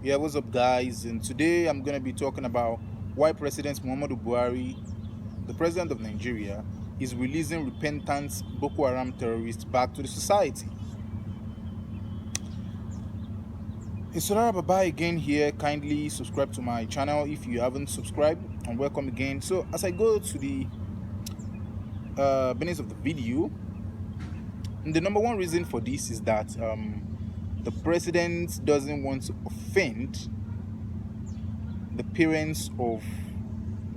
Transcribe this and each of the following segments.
Yeah, what's up, guys? And today I'm going to be talking about why President Muhammadu Buhari, the president of Nigeria, is releasing repentant Boko Haram terrorists back to the society. It's Solara Baba again here. Kindly subscribe to my channel if you haven't subscribed, and welcome again. So, as I go to the business of the video, the number one reason for this is that the president doesn't want to offend the parents of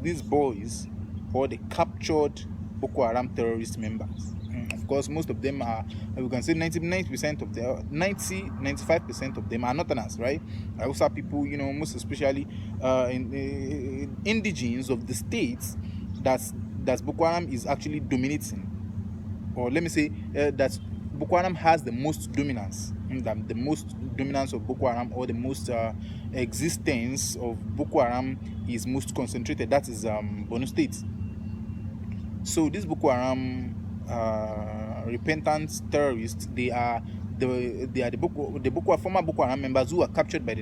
these boys or the captured Boko Haram terrorist members. Of course, most of them are, we can say 99% of them, 95% of them are Northerners, right? Also people, most especially in indigenes of the states that Boko Haram is actually dominating, or let me say that Boko Haram has the most dominance, the most dominance of Boko Haram, or the most existence of Boko Haram is most concentrated. That is Borno State. So these Boko Haram repentant terrorists, they are the former Boko Haram members who were captured by the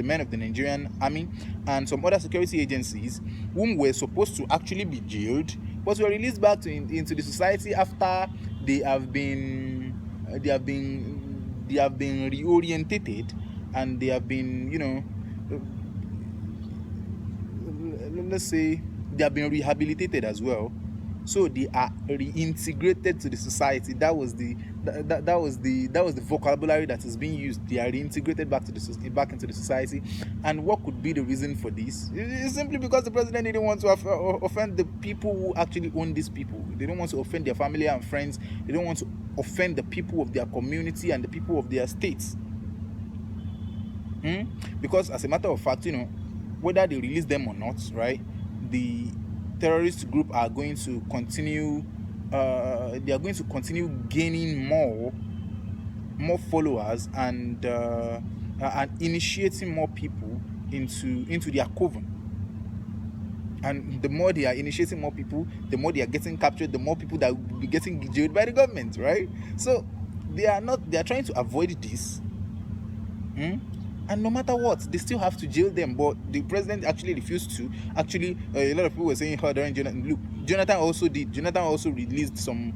men of the Nigerian army and some other security agencies, whom were supposed to actually be jailed, but were released back into the society after they have been reorientated, and they have been, let's say they have been rehabilitated as well. So they are reintegrated to the society. That was the vocabulary that is being used. They are reintegrated back into the society. And what could be the reason for this? It's simply because the president didn't want to offend the people who actually own these people. They don't want to offend their family and friends. They don't want to offend the people of their community and the people of their states. Because as a matter of fact, whether they release them or not, right, the terrorist group are going to continue they are going to continue gaining more followers and initiating more people into their coven. And the more they are initiating more people, the more they are getting captured, the more people that will be getting jailed by the government, right? So they are trying to avoid this. And no matter what, they still have to jail them. But the president actually refused to. Actually, a lot of people were saying, "Oh, during Jonathan, look, Jonathan also did. Jonathan also released some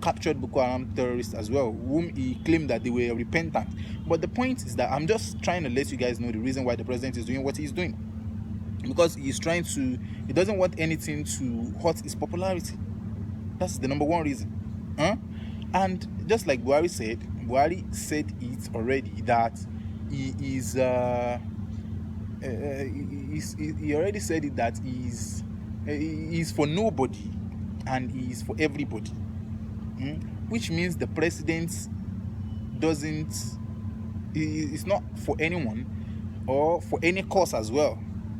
captured Boko Haram terrorists as well, whom he claimed that they were repentant." But the point is that I'm just trying to let you guys know the reason why the president is doing what he's doing, because he doesn't want anything to hurt his popularity. That's the number one reason. And just like Buhari said it already, that he already said it, that he is for nobody and he is for everybody, which means the president is not for anyone or for any cause as well.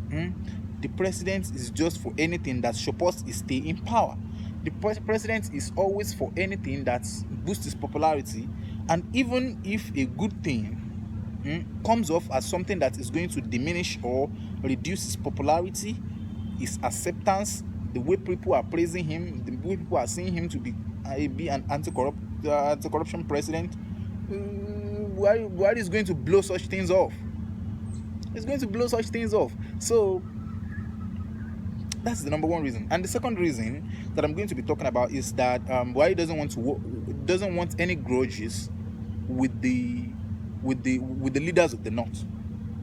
The president is just for anything that supports his stay in power. The president is always for anything that boosts his popularity, and even if a good thing comes off as something that is going to diminish or reduce his popularity, his acceptance, the way people are praising him, the way people are seeing him to be an anti-corruption president, Buhari is going to blow such things off. It's going to blow such things off. So that's the number one reason. And the second reason that I'm going to be talking about is that Buhari doesn't want any grudges with the leaders of the North.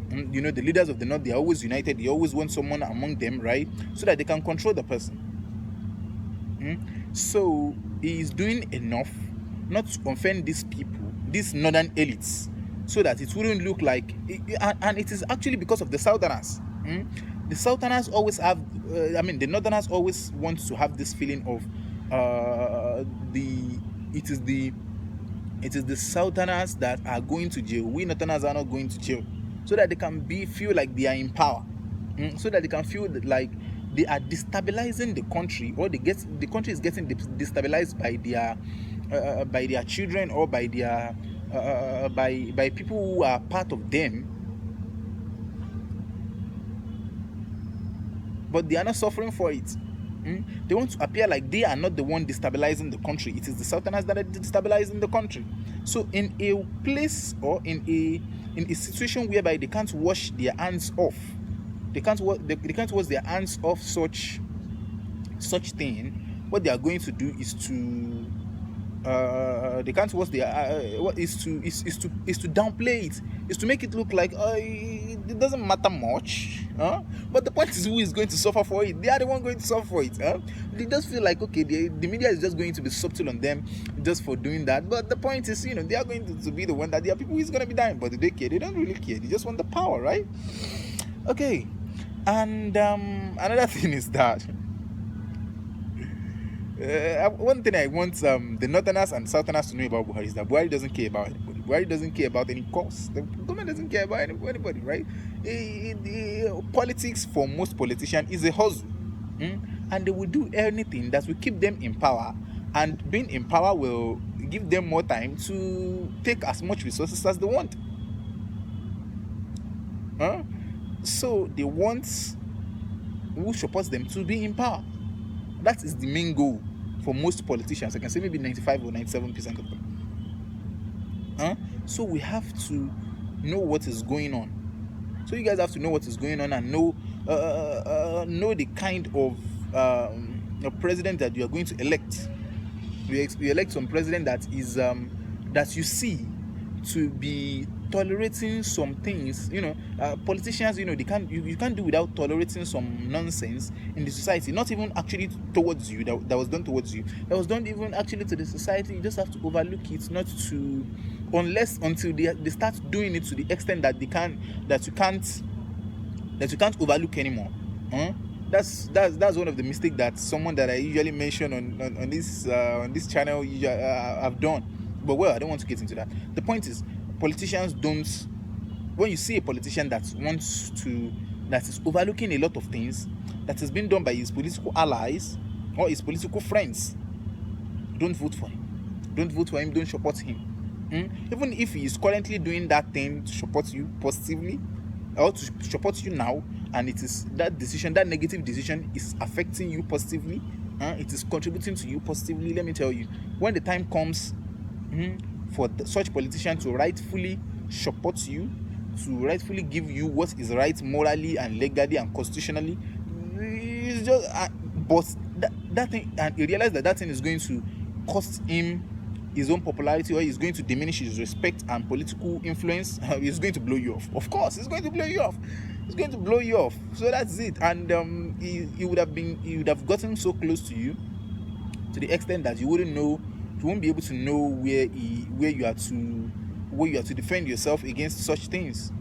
The leaders of the North, they are always united. They always want someone among them, right, so that they can control the person. So he is doing enough not to offend these people, these northern elites, so that it wouldn't look like and it is actually because of the Southerners. The Southerners always have the Northerners always want to have this feeling of it is the Southerners that are going to jail. We Northerners are not going to jail, so that they can feel like they are in power, so that they can feel that, like, they are destabilizing the country, or the country is getting destabilized by their children, or by their by people who are part of them, but they are not suffering for it. They want to appear like they are not the one destabilizing the country. It is the Sultanas that are destabilizing the country. So in a place or in a situation whereby they can't wash their hands off, they can't wash their hands off such thing, what they are going to do is to they can't watch their what is to downplay it, is to make it look like it doesn't matter much, but the point is, who is going to suffer for it? They are the one going to suffer for it. They just feel like, okay, the media is just going to be subtle on them just for doing that, but the point is, they are going to be the one that there are people who is going to be dying, but do they care? They don't really care. They just want the power, right? Okay. And another thing is that one thing I want the Northerners and Southerners to know about Buhari is that Buhari doesn't care about anybody. Buhari doesn't care about any cause. The government doesn't care about anybody, right? Politics for most politicians is a hustle, and they will do anything that will keep them in power, and being in power will give them more time to take as much resources as they want. So they want who supports them to be in power. That is the main goal for most politicians. I can say maybe 95 or 97% of them. So we have to know what is going on. So you guys have to know what is going on and know the kind of president that you are going to elect. You elect some president that is that you see to be tolerating some things. Politicians, you can't do without tolerating some nonsense in the society. Not even actually towards you, that was done towards you, that was done even actually to the society. You just have to overlook it, not to, until they start doing it to the extent that you can't overlook anymore. That's one of the mistakes that someone that I usually mention on this channel have done. But well, I don't want to get into that. The point is, politicians don't. When you see a politician that is overlooking a lot of things that has been done by his political allies or his political friends, don't vote for him. Don't vote for him. Don't support him. Even if he is currently doing that thing to support you positively or to support you now, and it is that negative decision is affecting you positively, it is contributing to you positively. Let me tell you, when the time comes for such politician to rightfully support you, to rightfully give you what is right morally and legally and constitutionally, it's just but that thing, and you realize that thing is going to cost him his own popularity, or is going to diminish his respect and political influence. It's going to blow you off. Of course, it's going to blow you off. It's going to blow you off. So that's it. And he would have gotten so close to you to the extent that you won't be able to know where you are to defend yourself against such things.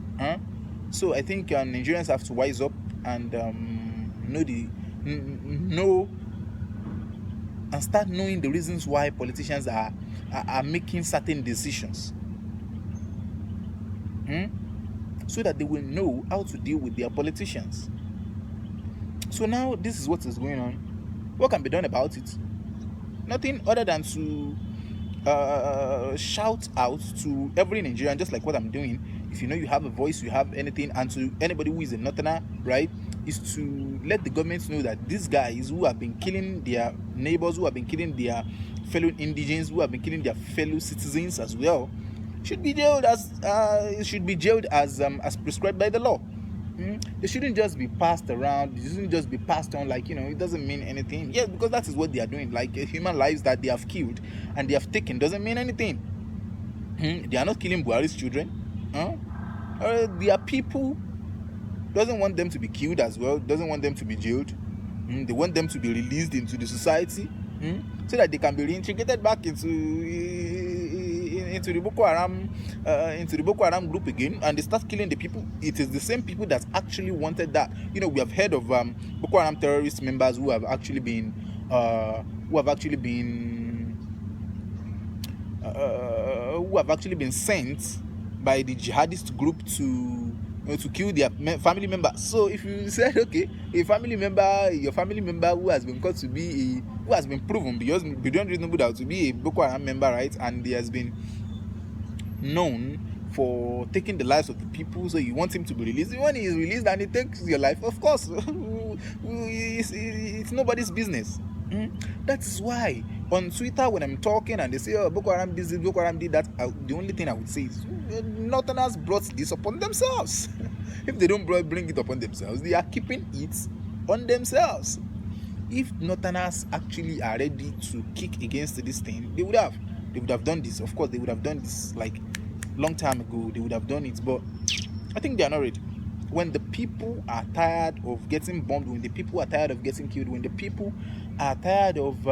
So I think Nigerians have to wise up and know and start knowing the reasons why politicians are making certain decisions, so that they will know how to deal with their politicians. So now this is what is going on. What can be done about it? Nothing other than to shout out to every Nigerian, just like what I'm doing. If you have a voice, you have anything, and to anybody who is a northerner, right, is to let the government know that these guys who have been killing their neighbors, who have been killing their fellow indigents, who have been killing their fellow citizens as well, should be jailed as prescribed by the law. They shouldn't just be passed around. They shouldn't just be passed on like, it doesn't mean anything. Yes, because that is what they are doing. Like human lives that they have killed and they have taken doesn't mean anything. They are not killing Buhari's children. There are people doesn't want them to be killed as well. Doesn't want them to be jailed. They want them to be released into the society, so that they can be reintegrated back into the Boko Haram group again, and they start killing the people. It is the same people that actually wanted that. We have heard of Boko Haram terrorist members who have actually been sent by the jihadist group to kill their family members. So if you said, okay, your family member who has been caught to be who has been proven beyond reasonable doubt to be a Boko Haram member, right, and he has been known for taking the lives of the people, so you want him to be released. When he is released and he takes your life, of course, It's nobody's business. That is why on Twitter when I'm talking and they say, oh, Boko Haram this, Boko Haram did that, the only thing I would say is Northerners brought this upon themselves. If they don't bring it upon themselves, they are keeping it on themselves. If Northerners actually are ready to kick against this thing, they would have done this. Of course, they would have done this like long time ago. They would have done it, but I think they are not ready. When the people are tired of getting bombed, when the people are tired of getting killed, when the people are tired of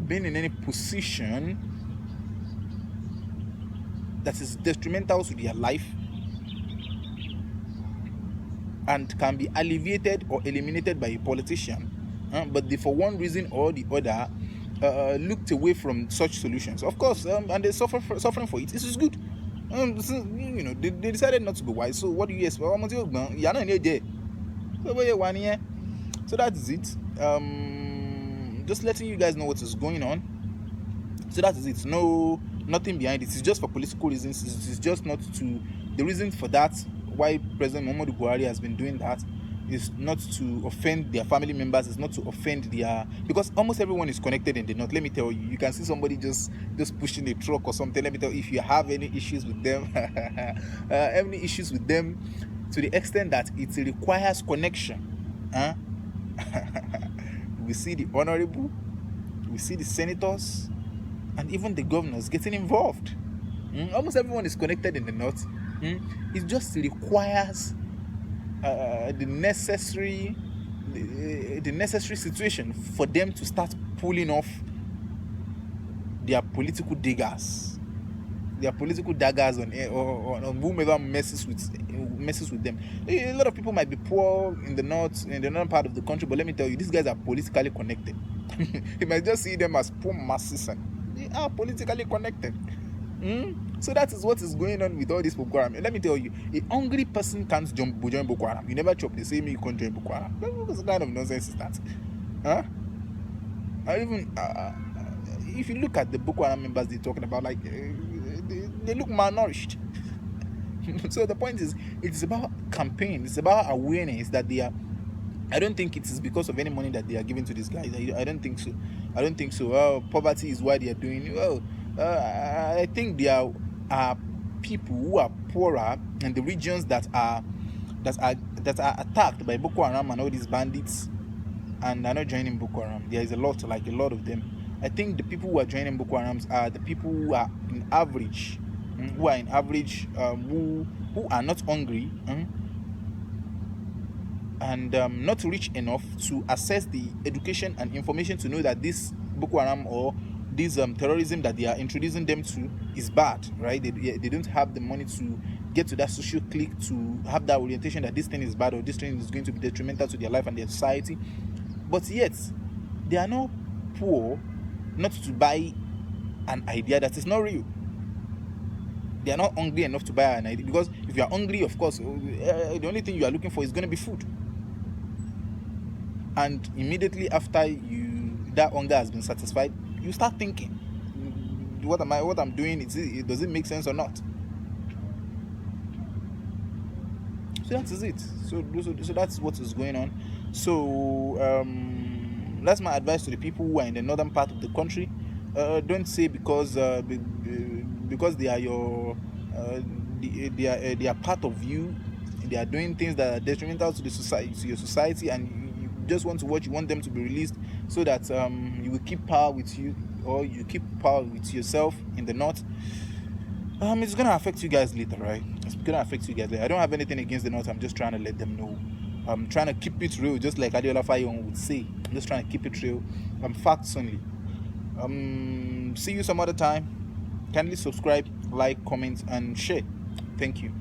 being in any position that is detrimental to their life and can be alleviated or eliminated by a politician, but they, for one reason or the other, looked away from such solutions. Of course, and they're suffering for it. This is good. They decided not to be wise. So what do you expect? So that is it. Just letting you guys know what is going on. So that is it. No, nothing behind it. It's just for political reasons. It's just not to. The reason for that, why President Muhammadu Buhari has been doing that, is not to offend their family members. It's not to offend their, because almost everyone is connected in the north. Let me tell you, you can see somebody just pushing a truck or something. Let me tell you, if you have any issues with them, any issues with them, to the extent that it requires connection, we see the honorable, we see the senators, and even the governors getting involved. Almost everyone is connected in the north. It just requires the necessary situation for them to start pulling off their political daggers on whomever messes with them. A lot of people might be poor in the northern part of the country, but let me tell you, these guys are politically connected. You might just see them as poor masses, and they are politically connected. So that is what is going on with all this Boko Haram. And let me tell you, a hungry person can't join Boko Haram. You never chop the same, you can't join Boko Haram. What kind of nonsense is that? Or even if you look at the Boko Haram members they're talking about, like they look malnourished. So the point is, it's about campaign. It's about awareness that they are. I don't think it is because of any money that they are giving to these guys. I don't think so. Well, poverty is why they are doing well. I think there are people who are poorer in the regions that are attacked by Boko Haram and all these bandits, and are not joining Boko Haram. There is a lot of them. I think the people who are joining Boko Haram are the people who are in average, who are not hungry, and not rich enough to access the education and information to know that this Boko Haram or this terrorism that they are introducing them to is bad, right? They don't have the money to get to that social clique, to have that orientation that this thing is bad or this thing is going to be detrimental to their life and their society. But yet, they are not poor not to buy an idea that is not real. They are not hungry enough to buy an idea, because if you are hungry, of course, the only thing you are looking for is going to be food. And immediately after that hunger has been satisfied, you start thinking, what I'm doing, does it make sense or not? So that is it. So that's what is going on. So that's my advice to the people who are in the northern part of the country. Don't say because they are your they are part of you, they are doing things that are detrimental to the society, to your society, and you just want to watch. You want them to be released so that you will keep power with you, or you keep power with yourself in the north. It's gonna affect you guys later, right? It's gonna affect you guys later. I don't have anything against the north. I'm just trying to let them know. I'm trying to keep it real, just like Adiola Fayon would say. I'm just trying to keep it real. Facts only. See you some other time. Kindly subscribe, like, comment, and share. Thank you.